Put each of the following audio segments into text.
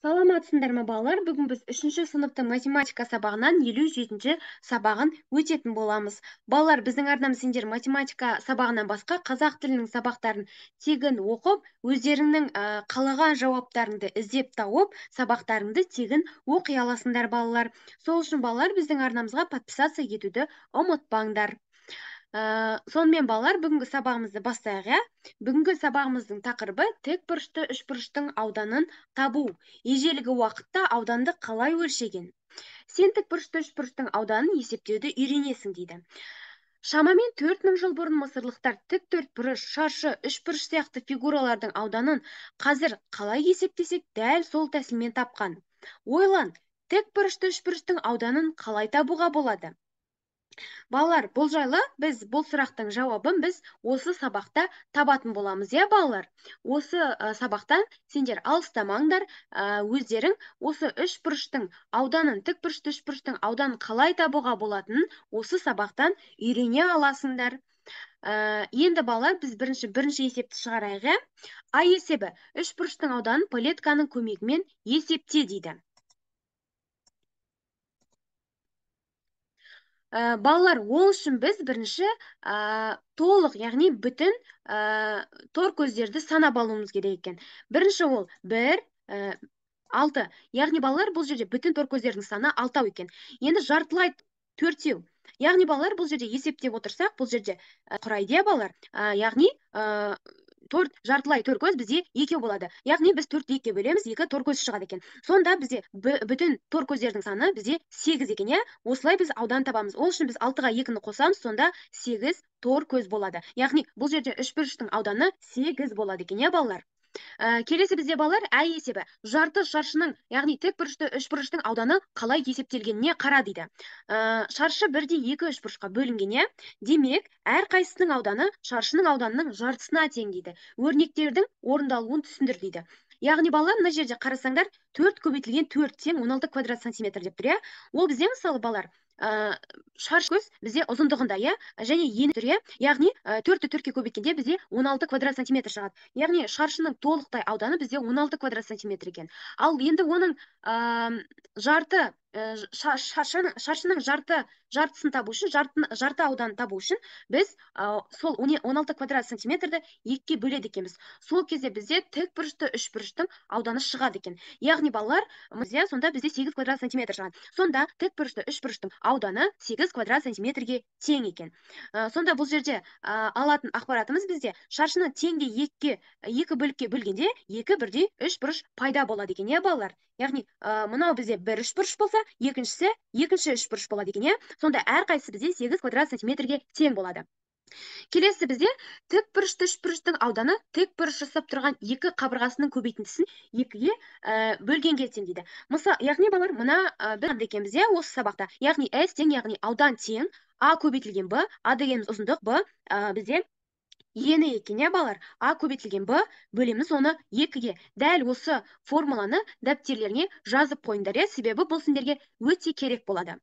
Саламатсыңдар ма балалар? Бүгін біз 3-ші сыныптың математика сабағынан 57-ші сабағын өтетін боламыз. Балалар, біздің арнамыз сендер математика сабағынан басқа қазақ тілінің сабақтарын тегін оқып, өздеріңнің қалаған жауаптарыңды іздеп тауып, сабақтарыңды тегін оқи аласыңдар балалар. Сол үшін балалар, біздің арнамызға подписаться етуді ұмытпаңдар. Сонымен балалар, бүгінгі сабағымызды бастайық, иә? Бүгінгі сабағымыздың тақырыбы тікбұрышты үшбұрыштың ауданын табу. Ежелгі уақытта ауданды қалай өлшеген? Сен тікбұрышты үшбұрыштың ауданын есептеуді үйренесің дейді. Шамамен 4000 жыл бұрын мысырлықтар тік төртбұрыш, шаршы, үшбұрыш сияқты фигуралардың ауданын қазір қалай есептесек, дәл сол тәсілмен тапқан. Ойлан, тікбұрышты үшбұрыштың ауданын қалай табуға болады? Балалар, бұл сұрақтың жауабын біз осы сабақта табатын боламыз, иә балалар? Осы сабақтан сендер алыстамаңдар, өздерің осы үшбұрыштың ауданын, тікбұрышты үшбұрыштың ауданын қалай табуға болатынын осы сабақтан үйрене аласыңдар. Енді балалар, біз бірінші есепті шығарайық, иә? А есебі үшбұрыштың ауданын палетканың көмегімен есепте дейді. Балалар, ол үшін біз бірінші толық, яғни бүтін тор көздерді санап алуымыз керек екен. Бірінші ол 1, 6. Яғни балалар, бұл жерде бүтін тор көздердің саны 6 екен. Енді жартылай 4. Яғни балалар, бұл жерде есептеп отырсақ, бұл жерде құрайды, балалар. Яғни жартылай тор көз бізде 2 болады. Яғни біз 4-ті 2-ге бөлеміз, 2 тор көз шығады екен. Сонда бізде бүтін тор көздердің саны бізде 8 екен, иә? Осылай біз аудан табамыз. Ол үшін біз 6-ға 2-ні қосамыз, сонда 8 тор көз болады. Яғни бұл жерде үшбұрыштың ауданы 8 болады екен, иә балалар? Келесі бізде балалар әй есебі. Жарты шаршының, яғни тікбұрышты үшбұрыштың ауданы қалай есептелгеніне қара дейді. Шаршы 1-де 2 үшбұрышқа бөлінген, иә? Демек, әр қайсысының ауданы шаршының ауданының жартысына тең дейді. Өрнектердің орындалуын түсіндір дейді. Яғни балалар, мына жерде қарасаңдар, 4 көбейтілген 4 тең 16 квадрат сантиметр деп тұр, иә? Ол бізде мысалы балалар, шаршы көз бізде ұзындығында, иә, және ені тұр, иә? Яғни 4-ті 4-ке көбейткенде бізде 16 квадрат сантиметр шығады. Яғни шаршының толықтай ауданы бізде 16 квадрат сантиметр екен. Ал енді оның шаршының жартысын табу үшін, жарты ауданын табу үшін біз сол 16 квадрат сантиметрді 2-ке бөледі екенбіз. Сол кезде бізде тікбұрышты үшбұрыштың ауданы шығады екен. Яғни балалар, сонда бізде 8 квадрат сантиметр шығады. Сонда тікбұрышты үшбұрыштың ауданы 8 квадрат сантиметрге тең екен. Сонда бұл жерде алатын ақпаратымыз бізде шаршының теңде 2 бөлікке бөлгенде 2 бірдей үшбұрыш пайда болады екен, иә балалар? Яғни мынау бізде бір үшбұрыш болса, екінші үшбұрыш болады екен, иә? Сонда әрқайсысы бізде 8 квадрат сантиметрге тең болады. Келесі бізде тікбұрышты үшбұрыштың ауданы тікбұрыш жасап тұрған 2 қабырғасының көбейтіндісін 2-ге бөлгенге тең дейді. Яғни балалар, мына біз екенбіз, иә, осы сабақта. Яғни S тең, яғни аудан тең, А көбейтілген Б, А дегеніміз ұзындық, Б бізде ені екен, иә балалар? А көбейтілген Б, бөлеміз оны 2-ге. Дәл осы формуланы дәптерлеріне жазып қойыңдар, иә? Себебі бұл сендерге өте керек болады.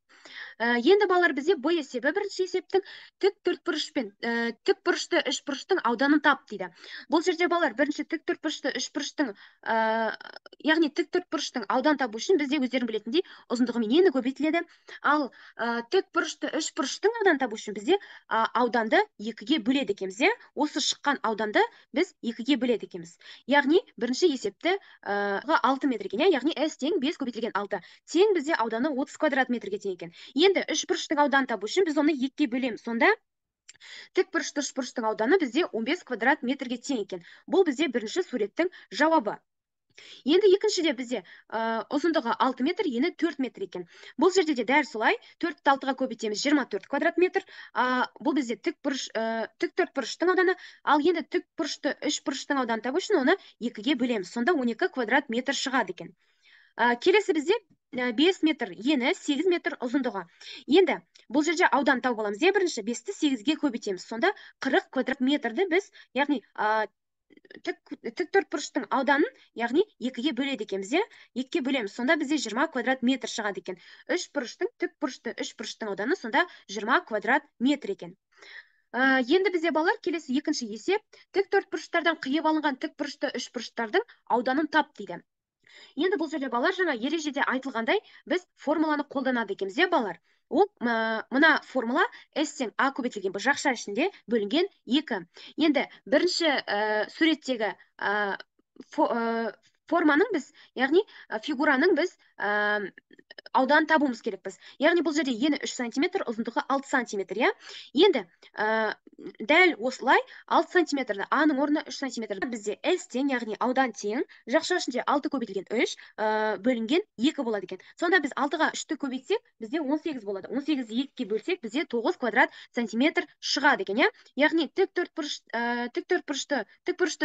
Енді балалар, бізде Б есебі бірінші есептің тікбұрышты үшбұрыштың ауданын тап дейді. Бұл жерде балалар, бірінші тіктөртбұрышты үшбұрыштың, яғни тіктөртбұрыштың аудан табу үшін бізде өздерің білетіндей ұзындығы мен ені көбейтіледі. Ал тікбұрышты үшбұрыштың аудан табу үшін бізде ауданды 2-ге бөледі екенбіз, иә? Осы шыққан ауданды біз 2-ге бөледі екенбіз. Яғни бірінші есепті 6 метр екен, яғни S тең 5 көбейтілген 6. Тең бізде ауданы 30 квадрат метрге тең екен. Енді үшбұрыштың ауданын табу үшін біз оны 2-ге бөлеміз. Сонда тікбұрышты үшбұрыштың ауданы бізде 15 квадрат метрге тең екен. Бұл бізде бірінші суреттің жауабы. Енді екіншіде бізде ұзындығы 6 метр, ені 4 метр екен. Бұл жерде де дәл солай, 4-ті 6-ға көбейтеміз 24 квадрат метр. Бұл бізде тіктөртбұрыштың ауданы, ал енді тікбұрышты үшбұрыштың ауданын табу үшін оны 2-ге бөлеміз. Сонда 12 квадрат метр шығады екен. Келесі бізде 5 метр ені, 8 метр ұзындығы. Енді бұл жерде аудан тауып аламыз, бірінші 5-ті 8-ге көбейтеміз. Сонда 40 квадрат метрді біз, яғни тіктөртбұрыштың ауданын, яғни 2-ге бөледі екенбіз, 2-ге бөлеміз. Сонда бізде 20 квадрат метр шығады екен. Тікбұрышты үшбұрыштың ауданы сонда 20 квадрат метр екен. Енді бізде балалар, келесі екінші есеп, тіктөртбұрыштардан қиып алынған тікбұрышты үшбұрыштардың ауданын тап дейді. Енді бұл жерде балалар жаңа ережеде айтылғандай біз формуланы қолданады екенбіз, балалар. Ол мына формула с тең а көбейтілген бір жақша ішінде бөлінген 2. Енді бірінші суреттегі форманың біз, яғни фигураның біз ауданын табуымыз керекпіз. Яғни бұл жерде ені 3 сантиметр, ұзындығы 6 сантиметр, Енді дәл осылай 6 сантиметрді аның орнына 3 сантиметр бізде с тең, яғни аудан тең, жақша ішінде 6 көбейтілген 3 бөлінген 2 болады екен. Сонда біз 6-ға 3-ті көбейтсек, бізде 18 болады. 18-ді 2-ге бөлсек, бізде 9 квадрат сантиметр шығады екен, Яғни тікбұрышты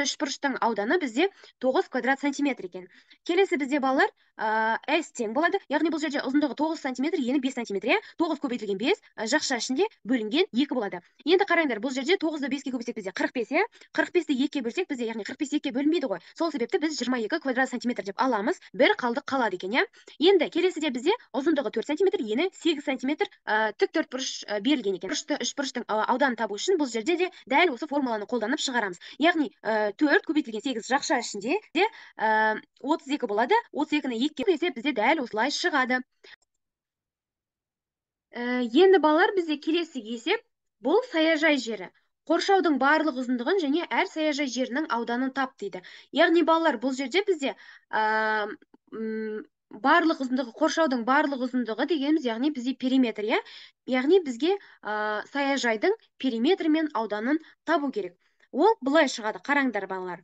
үшбұрыштың ауданы бізде 9 квадрат сантиметр екен. Келесі бізде балалар с тең болады. Яғни бұл жерде ұзындығы 9 сантиметр, ені 5 сантиметр, 9 көбейтілген 5 жақша ішінде бөлінген 2 болады. Енді қараңдар, бұл жерде 9-ды 5-ге көбейтсек бізде 45, 45-ті 2-ге бөлсек бізде, яғни 45 2-ге бөлінбейді ғой. Сол себепті біз 22 квадрат сантиметр деп аламыз. Бір қалдық қалады екен, Енді келесіде бізде ұзындығы 4 сантиметр, ені 8 сантиметр тік төртбұрыш берілген екен. Үшбұрыштың ауданын табу үшін бұл жерде де дәл осы формуланы қолданып шығарамыз. Яғни 4 көбейтілген 8 жақша ішінде де 32 болады. 32-ні 2-ге бөлсек бізде дәл осылай шығады. Енді балалар, бізде келесі есеп, бұл саяжай жері. Қоршаудың барлық ұзындығын және әр саяжай жерінің ауданын тап дейді. Яғни балалар, бұл жерде бізде барлық ұзындығы, қоршаудың барлық ұзындығы дегеніміз, яғни бізде периметр, яғни бізге саяжайдың периметрі мен ауданын табу керек. Ол бұлай шығады, қараңдар балалар.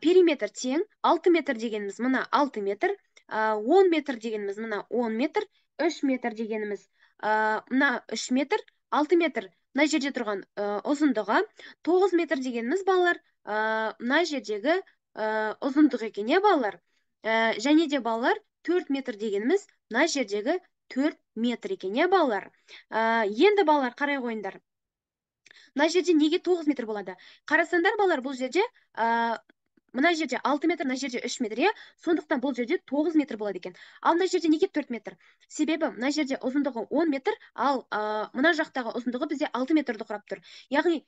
Периметр тең 6 метр дегеніміз мына 6 метр, 10 метр дегеніміз мына 10 метр, 3 метр дегеніміз мына 3 метр, 6 метр мына жерде тұрған ұзындығы, 9 метр дегеніміз балалар мына жердегі ұзындығы екен, балалар. Және де балалар 4 метр дегеніміз мына жердегі 4 метр екен, балалар. Енді балалар, қарай қойыңдар. Мына жерде неге 9 метр болады? Қарасаңдар балалар, бұл жерде мына жерде 6 метр, мына жерде 3 метр, сондықтан бұл жерде 9 метр болады екен. Ал мына жерде неге 4 метр? Себебі мына жерде ұзындығы 10 метр, ал мына жақтағы ұзындығы бізде 6 метрді құрап тұр. Яғни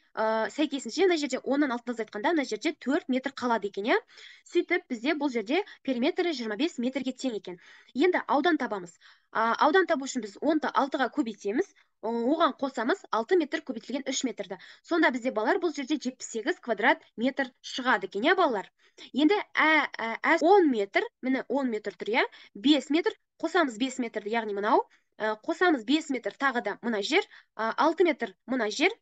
сәйкесінше мына жерде 10-нан 6-ны азайтқанда мына жерде 4 метр қалады екен, Сөйтіп бізде бұл жерде периметрі 25 метрге тең екен. Енді аудан табамыз. Аудан табу үшін біз 10-ды 6-ға көбейтеміз, оған қосамыз 6 метр көбейтілген 3 метрді. Сонда бізде балалар бұл жерде 78 квадрат метр шығады екен, балалар. Енді 10 метр, міне 10 метр тұр, 5 метр, қосамыз 5 метрді, яғни мынау, қосамыз 5 метр тағы да мына жер, 6 метр мына жер,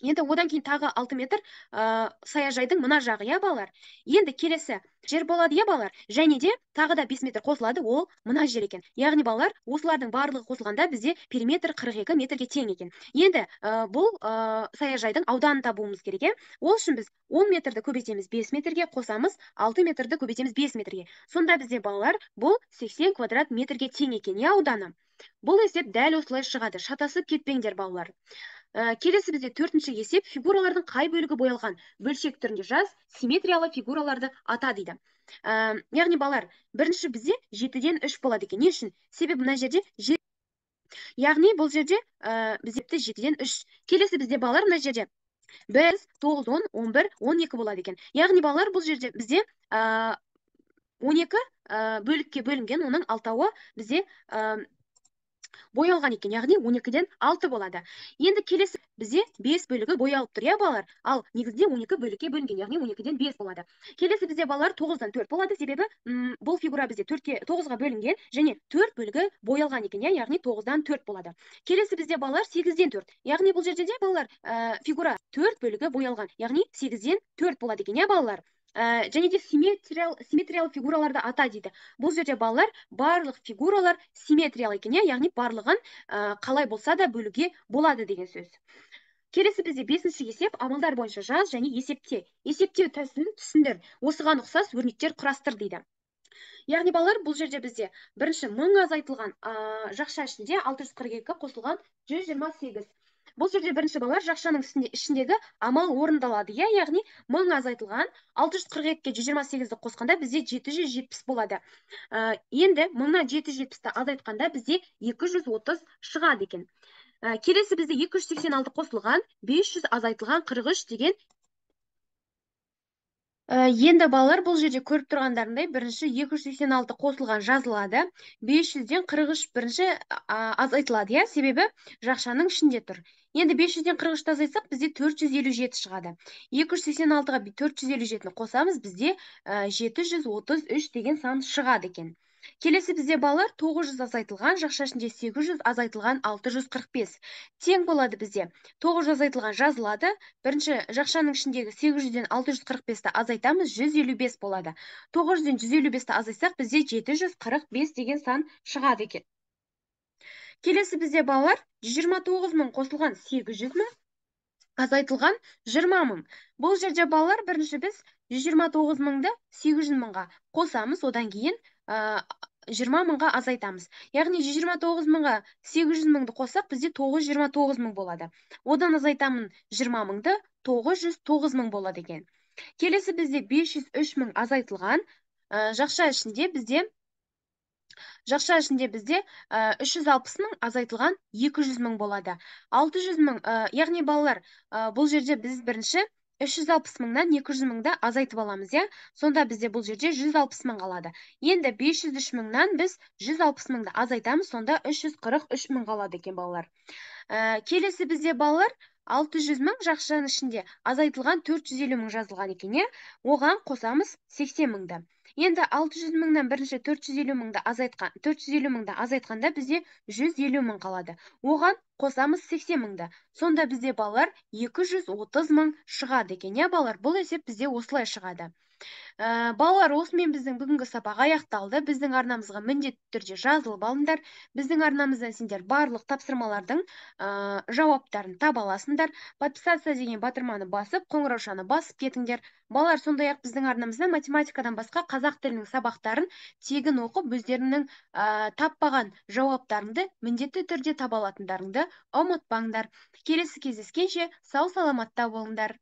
енді одан кейін тағы 6 метр саяжайдың мына жағы, балалар. Енді келесі жер болады, балалар. Және де тағы да 5 метр қосылады, ол мына жер екен. Яғни балалар, осылардың барлығы қосылғанда бізде периметр 42 метрге тең екен. Енді бұл саяжайдың ауданын табуымыз керек. Ол үшін біз 10 метрді көбейтеміз 5 метрге, қосамыз 6 метрді көбейтеміз 5 метрге. Сонда бізде балалар, бұл 80 квадрат метрге тең екен, ауданы. Бұл есеп дәл осылай шығады. Шатасып кетпеңдер, балалар. Келесі бізде 4-ші есеп, фигуралардың қай бөлігі боялған? Бөлшек түрінде жаз, симметриялы фигураларды ата дейді. Яғни балалар, бірінші бізде 7-ден 3 болады екен. Не үшін? Себебі мына жерде яғни бұл жерде бізде 7-ден 3. Келесі бізде балалар, мына жерде 1, 9, 10, 11, 12 болады екен. Яғни балалар, бұл жерде бізде 12 бөлікке бөлінген, оның 6-ы бізде боялған екен, яғни 12-ден 6 болады. Енді келесі бізде 5 бөлігі боялып тұр, балалар. Ал негізде 12 бөлікке бөлінген, яғни 12-ден 5 болады. Келесі бізде балалар 9-дан 4 болады, себебі бұл фигура бізде 9-ға бөлінген, және 4 бөлігі боялған екен, яғни 9-дан 4 болады. Келесі бізде балалар 8-ден 4. Яғни бұл жерде балалар фигура 4 бөлігі боялған, яғни 8-ден 4 болады екен, балалар. Және де симметриялы фигураларды ата дейді. Бұл жерде балалар барлық фигуралар симметриялы екен, яғни барлығын қалай болса да бөлуге болады деген сөз. Келесі бізде 5-ші есеп, амалдар бойынша жаз және есепте. Есептеу тәсілін түсіндір. Осыған ұқсас өрнектер құрастыр дейді. Яғни балалар, бұл жерде бізде бірінші мың азайтылған жақша ішінде 642 қосылған 128. Бұл жерде бірінші балалар жақшаның ішіндегі амал орындалады, яғни мың азайтылған 642-ке 128-ді қосқанда бізде 770 болады. Енді мыңнан 770-ті азайтқанда бізде 230 шығады екен. Келесі бізде 286 қосылған 500 азайтылған 43 деген Енді балалар бұл жерде көріп тұрғандарындай бірінші 286 қосылған жазылады. 500-ден 43 бірінші азайтылады, иә, себебі жақшаның ішінде тұр. Енді 500-ден 43-ті азайтсақ, бізде 457 шығады. 286-ға 457-ні қосамыз, бізде 733 деген сан шығады екен. Келесі бізде балалар 900 азайтылған, жақша ішінде 800 азайтылған 645. Тең болады бізде. 900 азайтылған жазылады. Бірінші жақшаның ішіндегі 800-ден 645-ті азайтамыз, 155 болады. 900-ден 155-ті азайтсақ, бізде 745 деген сан шығады екен. Келесі бізде балалар 129 мың қосылған 800 мың азайтылған 20 мың. Бұл жерде балалар бірінші біз 129 мыңды 800 мыңға қосамыз, одан кейін 20 мыңға азайтамыз. Яғни 129 мыңға 800 мыңды қоссақ, бізде 929 мың болады. Одан азайтамын 20 мыңды, 909 мың болады екен. Келесі бізде 503 мың азайтылған, жақша ішінде бізде 360 мың азайтылған 200 мың болады. 600 мың, яғни балалар, бұл жерде біз бірінші 360 мыңнан 200 мыңды азайтып аламыз, иә? Сонда бізде бұл жерде 160 мың қалады. Енді 503 мыңнан біз 160 мыңды азайтамыз, сонда 343 мың қалады екен балалар. Келесі бізде балалар 600 мың жақшаның ішінде азайтылған 450 мың жазылған екен, иә? Оған қосамыз 80 мыңды. Енді 600 мыңнан бірінші 450 мыңды азайтқанда бізде 150 мың қалады. Оған қосамыз 80 мыңды. Сонда бізде балалар 230 мың шығады екен, иә балалар? Бұл есеп бізде осылай шығады. Балалар, осымен біздің бүгінгі сабақ аяқталды. Біздің арнамызға міндетті түрде жазылып алыңдар. Біздің арнамыздан сендер барлық тапсырмалардың жауаптарын таба аласыңдар. Подписаться деген батырманы басып, қоңыраушаны басып кетіңдер. Балалар, сондай-ақ біздің арнамызда математикадан басқа қазақ тілінің сабақтарын тегін оқып, өздерінің таппаған жауаптарыңды міндетті түрде таба алатындарыңды ұмытпаңдар. Келесі кездескенше сау саламатта болыңдар.